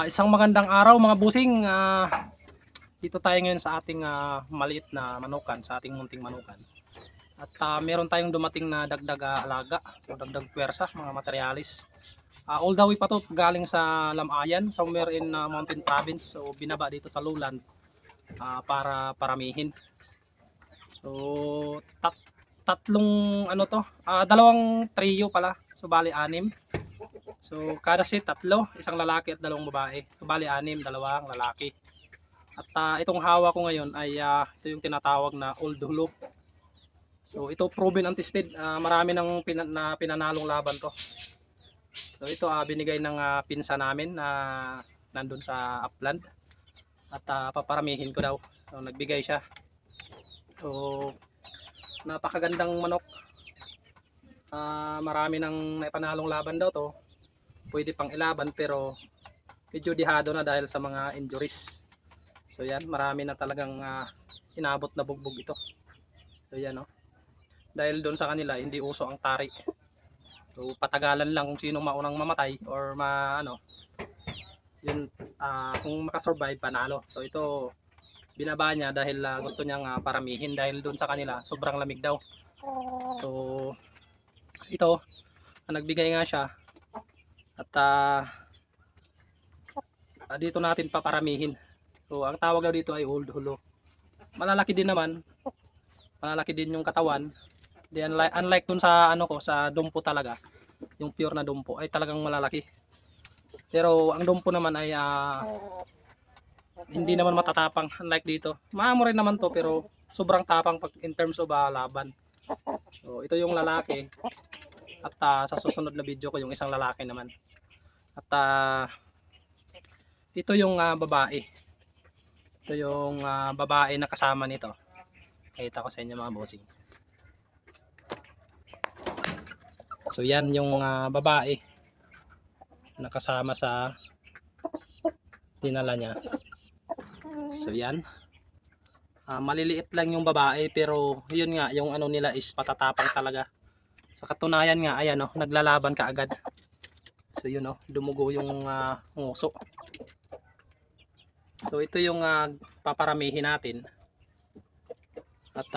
Isang magandang araw mga busing. Dito tayo ngayon sa ating maliit na manukan, sa ating munting manukan. At meron tayong dumating na dagdag alaga, so dagdag pwersa, mga materialis. All the way pa to galing sa Lamayan, somewhere in Mountain Province. So binaba dito sa lowland para paramihin. So tatlong ano to, dalawang trio pala. So bali anim. So kada set tatlo, isang lalaki at dalawang babae. So bali anim, dalawang lalaki. At itong hawa ko ngayon ay ito yung tinatawag na old hulo. So ito proven and tested, marami nang pinanalong laban to. So ito binigay ng pinsa namin na nandun sa upland. At paparamihin ko daw. So nagbigay siya. So napakagandang manok. Marami nang naipanalong laban daw to. Pwede pang ilaban pero medyo dihado na dahil sa mga injuries. So yan, marami na talagang inabot na bugbog ito. So yan dahil doon sa kanila hindi uso ang tari. So patagalan lang kung sino maunang mamatay or yun, kung makasurvive panalo. So ito binaba niya dahil gusto niyang paramihin dahil doon sa kanila sobrang lamig daw. So ito nagbigay nga siya. At dito natin paparamihin. So ang tawag daw dito ay old hulo. Malalaki din naman. Malalaki din yung katawan. Then unlike dun sa sa dumpo talaga, yung pure na dumpo ay talagang malalaki. Pero ang dumpo naman ay hindi naman matatapang unlike dito. Maamo rin naman to pero sobrang tapang pag in terms of laban. So ito yung lalaki. At sa susunod na video ko yung isang lalaki naman. At ito yung babae. Ito yung babae na kasama nito. Kita ko sa inyo mga bossing. So yan yung babae na kasama sa dinala niya. So yan. Maliliit lang yung babae pero yun nga yung nila is patatapang talaga. Sa katunayan nga ayan naglalaban kaagad. So yun dumugo yung nguso. So ito yung paparamihin natin. At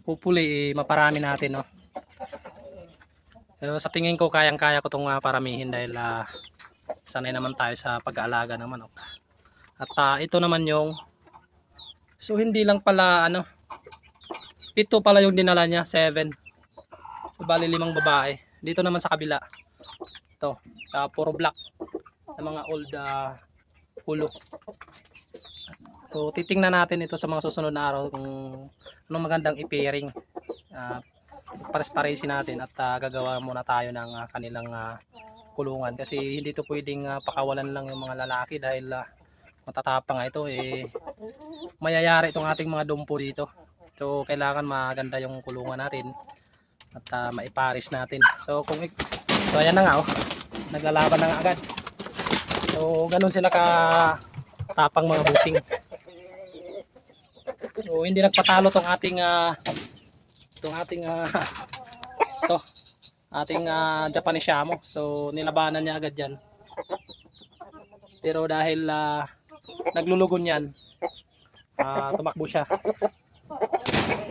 hopefully maparami natin Pero sa tingin ko kayang-kaya ko itong paramihin dahil sanay naman tayo sa pag-aalaga ng manok. At ito naman yung so hindi lang pala 7 pala yung dinala niya, 7. So bali 5 babae. Dito naman sa kabila. Ito, puro black na mga old hulo. So titingnan natin ito sa mga susunod na araw kung anong magandang i-pairing. Pares-paresin natin at gagawa muna tayo ng kanilang kulungan kasi hindi ito pwedeng pakawalan lang yung mga lalaki dahil matatapang ito mayayari itong ating mga dumpo dito. So kailangan maganda yung kulungan natin at maiparis natin. So ayan na nga naglalaban na nga agad. So ganun sila ka tapang mga busing. So hindi nagpatalo tong ating Japanese Shamo. So nilabanan niya agad yan. Pero dahil naglulugon yan, tumakbo siya.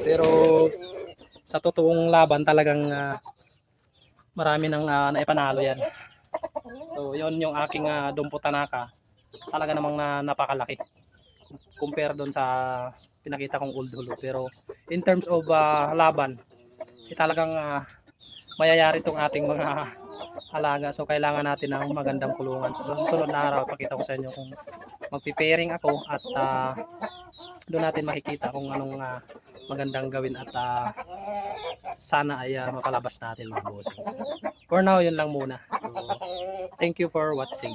Pero sa totoong laban talagang marami nang naipanalo yan. So yon yung aking Dumpo Tanaka. Talaga namang napakalaki compare doon sa pinakita kong old hulo. Pero in terms of laban, talagang mayayari itong ating mga alaga. So kailangan natin ng magandang kulungan. So sa susunod na araw pakita ko sa inyo kung magpi-pairing ako at doon natin makikita kung anong magandang gawin at sana ay mapalabas natin mga boss. For now yun lang muna. So thank you for watching.